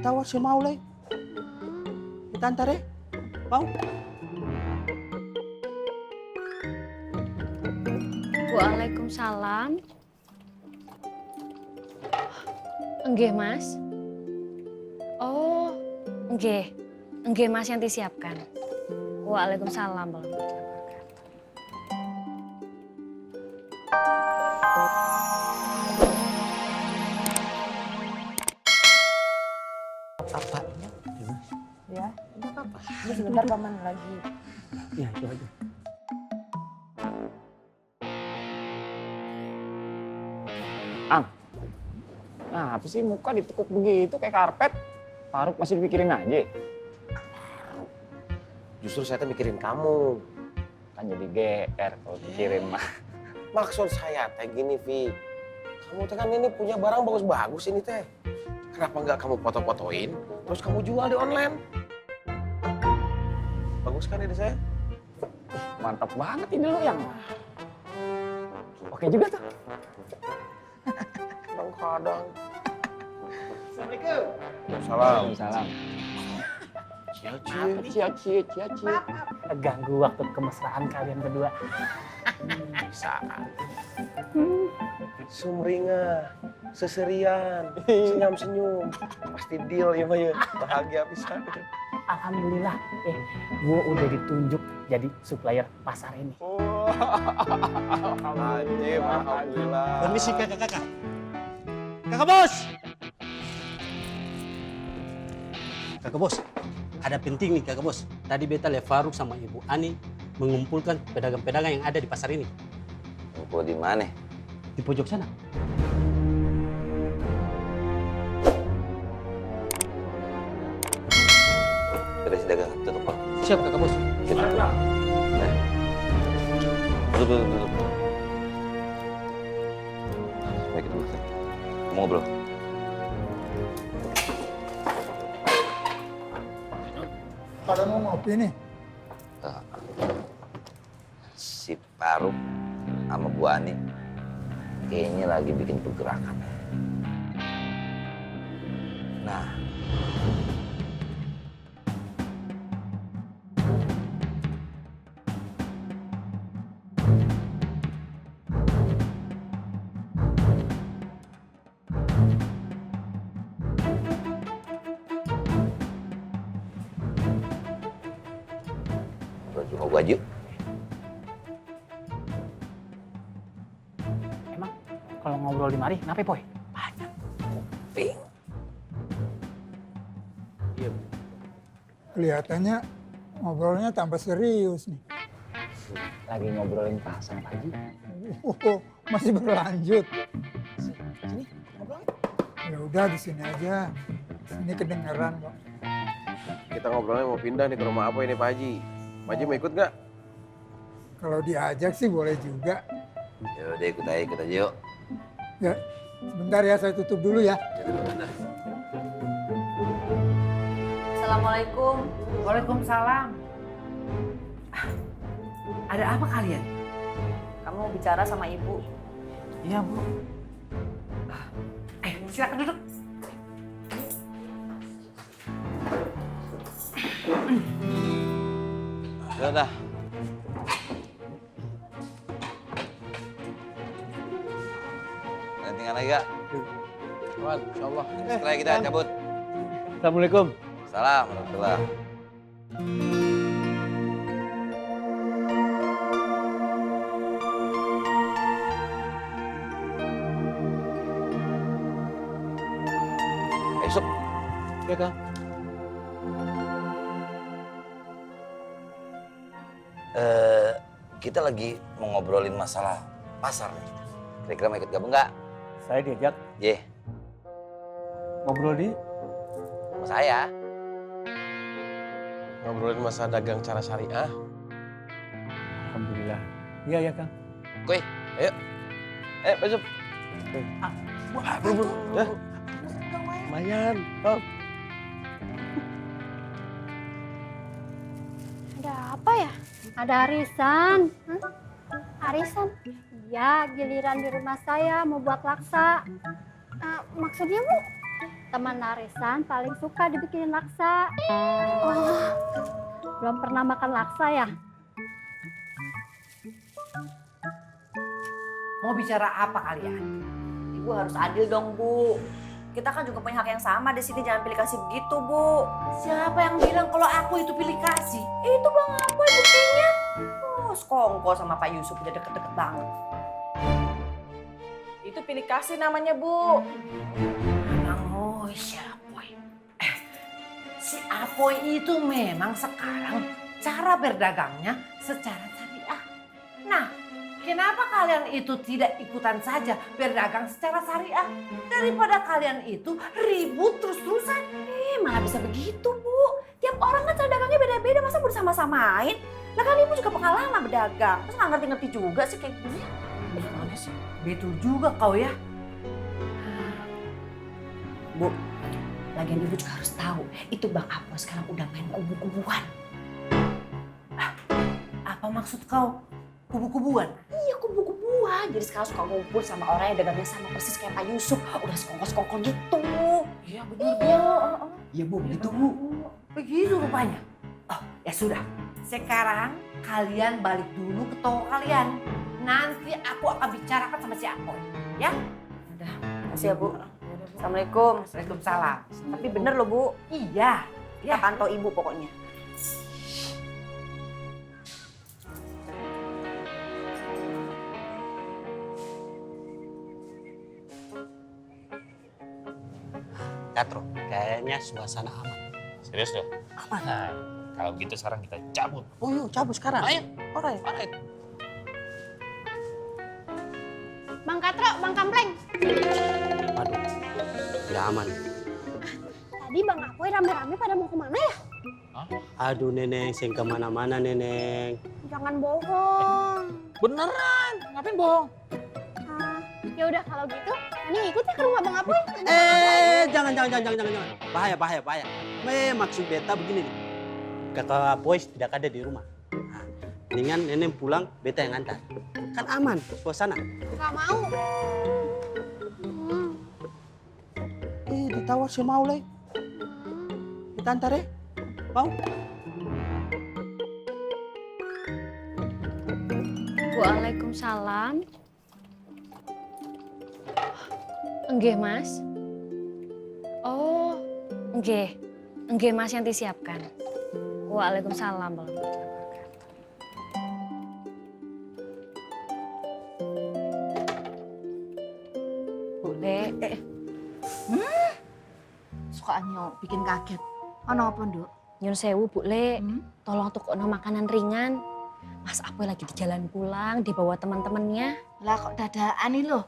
tawar si mau leh. Kita antar ya. Mau? Waalaikumsalam. Enggih, Mas. Oh, enggih. Enggih, Mas yang disiapkan. Waalaikumsalam warahmatullahi wabarakatuh. Apanya? Ya, enggak apa-apa. Ini sebentar paman lagi. Ya, itu aja. Ang, nah apa sih muka ditekuk begitu kayak karpet? Faruk masih dipikirin aja. Justru saya tuh mikirin kamu. Kan jadi GR kalau pikirin mah. Maksud saya teh gini, Vi. Kamu teh kan ini punya barang bagus-bagus ini teh. Kenapa nggak kamu foto-fotoin, terus kamu jual di online? Bagus kan ide saya? Mantap banget ide lo yang. Oke juga tuh. Kadang-kadang. Assalamualaikum. Salam. Salam. Cia. Ganggu waktu kemesraan kalian berdua. Bisa. Sumringah, seserian, senyum-senyum. Pasti deal ya, Mah ya. Bahagia bisa. Alhamdulillah, gue udah ditunjuk jadi supplier pasar ini. Anjir, alhamdulillah. Permisi kakak-kakak. Kakak bos! Kakak bos, ada penting nih kakak bos. Tadi beta lihat Faruk sama Ibu Ani mengumpulkan pedagang-pedagang yang ada di pasar ini. Ngumpul di mana? Di pojok sana. Beres dagang, tutup Pak. Siap kakak bos. Duduk. Baik itu Mas. Mau ngobrol. Pada mau ngopi nih? Si Faruk sama Bu Ani kayaknya lagi bikin pergerakan. Nah, ngobrol gua aja. Emang kalau ngobrol di mari, kenapa Poy? Banyak. Ping. Iya. Kelihatannya ngobrolnya tambah serius nih. Lagi ngobrolin pasar Pak Haji. Masih berlanjut. Sini, ngobrol. Ya udah di sini aja. Ini kedengeran kok. Kita ngobrolnya mau pindah nih ke rumah apa ini Pak Haji. Pak Haji mau ikut nggak? Kalau diajak sih boleh juga. Yaudah ikut aja yuk. Ya, sebentar ya saya tutup dulu ya. Assalamualaikum. Waalaikumsalam. Ada apa kalian? Kamu mau bicara sama ibu. Iya, Bu. Silakan duduk. Udah. Tinggal lagi gak? Aman, insyaallah. Setelah kita cabut. Assalamualaikum. Salam warahmatullah. Esok Ya kak. kita lagi mau ngobrolin masalah pasar nih. Kira-kira mau ikut gabung nggak? Saya diajak Ye, ngobrol di. sama saya. Ngobrolin masa dagang cara syariah. Alhamdulillah. Iya ya kang. Kuy, ayo. Masuk. Wah, bro. Ya. Lumayan. Oh. Ada apa ya? Ada arisan. Arisan? Iya, giliran di rumah saya mau buat laksa. Maksudnya Bu? teman arisan paling suka dibikinin laksa. Oh, belum pernah makan laksa ya? Mau bicara apa kalian? Ibu harus adil dong, Bu. Kita kan juga punya hak yang sama di sini, jangan pilih kasih begitu, Bu. Siapa yang bilang kalau aku itu pilih kasih? Itu Bang Apoy buktinya. Oh, sekongkol sama Pak Yusuf udah deket-deket banget. Itu pilih kasih namanya, Bu. Oh, si Apoy. Si Apoy itu memang sekarang cara berdagangnya secara syariah. Nah, kenapa kalian itu tidak ikutan saja berdagang secara syariah? Daripada kalian itu ribut terus-terusan. Malah bisa begitu, Bu. Tiap orang kan cara dagangnya beda-beda, masa bersama-samain? Lah kan Ibu juga pengalaman berdagang. Terus nggak ngerti-ngerti juga sih kayak gini. Gimana sih? Betul juga kau ya. Bu, lagian Ibu juga harus tahu, itu Bang Apoy sekarang udah main kubu-kubuan. Apa maksud kau? Kubu-kubuan? Iya, kubu-kubuan. Jadi sekarang suka ngumpul sama orang yang dagangnya sama persis kayak Pak Yusuf. Udah sekongkol-sekongkol gitu. Iya, benar. Iya, iya Bu, begitu Bu. Begitu rupanya. Oh, ya sudah. Sekarang kalian balik dulu ke toko kalian. Nanti aku akan bicarakan sama si Apoy. Ya? Udah. Makasih ya Bu. Assalamualaikum. Waalaikumsalam. Tapi bener loh Bu. Iya. Kita pantau Ibu pokoknya. Katro, kayaknya suasana aman. Serius loh? Aman. Nah, kalau gitu sekarang kita cabut. Oh yuk, cabut sekarang. Ayo. Alright. Alright. Bang Katro, Bang Kampleng. Waduh, tidak aman. Tadi Bang Apoy rame-rame pada mau kemana ya? Aduh Neneng, sing kemana-mana Neneng. Jangan bohong. Beneran? Ngapain bohong? Ya udah kalau gitu, ini ikut ya ke rumah Bang Apoy. Jangan. Bahaya. Maksud beta begini nih. Kakak Boys tidak ada di rumah. Nah, mendingan Neneng pulang, beta yang antar. Kan aman suasana. Gak mau. Ditawar si mau leh. Kita antar ya. Mau? Waalaikumsalam. Enggih Mas. Oh, enggih. Enggih Mas yang disiapkan. Waalaikumsalam warahmatullahi wabarakatuh. Boleh. Sukaannya bikin kaget. Ono apa, Nduk? Nyun sewu Bu Le, tolong tukono makanan ringan. Mas Apoy lagi di jalan pulang, dibawa teman-temannya. Lah kok dadaan nih loh?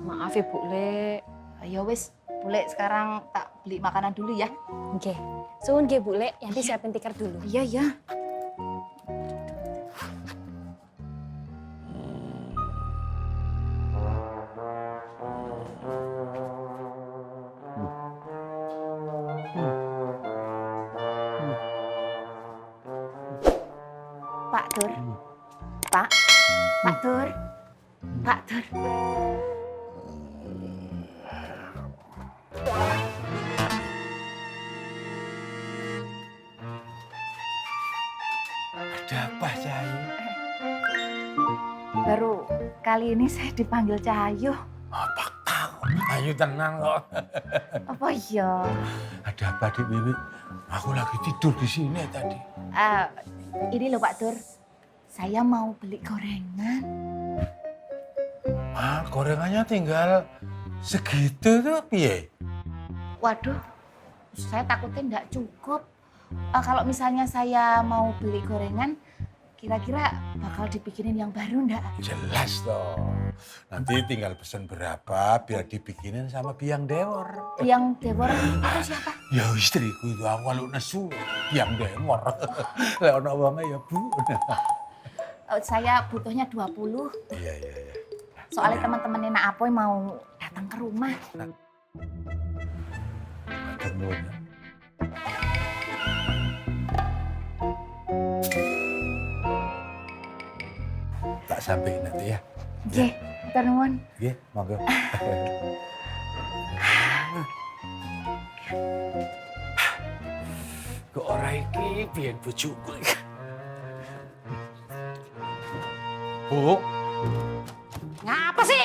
Maaf ya Bu Le. Ya wis, boleh sekarang tak beli makanan dulu ya. Oke, suwun nggih Bu Le, yanti siapin tikar dulu. Iya, ya. Pak Tur. Pak Tur. Pak Tur. Ada apa, Cahayu? Baru kali ini saya dipanggil Cahayu. Apa kau? Ayo tenang kok. Apa iya? Ada apa, Dik Wiwi? Aku lagi tidur di sini tadi. Ini loh Pak Tur, saya mau beli gorengan. Gorengannya tinggal segitu tuh, piye? Waduh, saya takutnya nggak cukup. Kalau misalnya saya mau beli gorengan, kira-kira bakal dibikinin yang baru nggak? Jelas dong. Nanti tinggal pesen berapa biar dibikinin sama Biang Dewor. Biang Dewor itu siapa? Ya istriku itu awal nesu. Biang Dewor. Lah ono wonge ya, Bu. Saya butuhnya 20. Iya. Soalnya teman-teman Nak Apoy mau datang ke rumah. Ketemu. Tak sampai nanti ya. Oke, ternuan. Nggih, monggo. Kok orang iki biyen bojoku. Bu, Ngapa sih?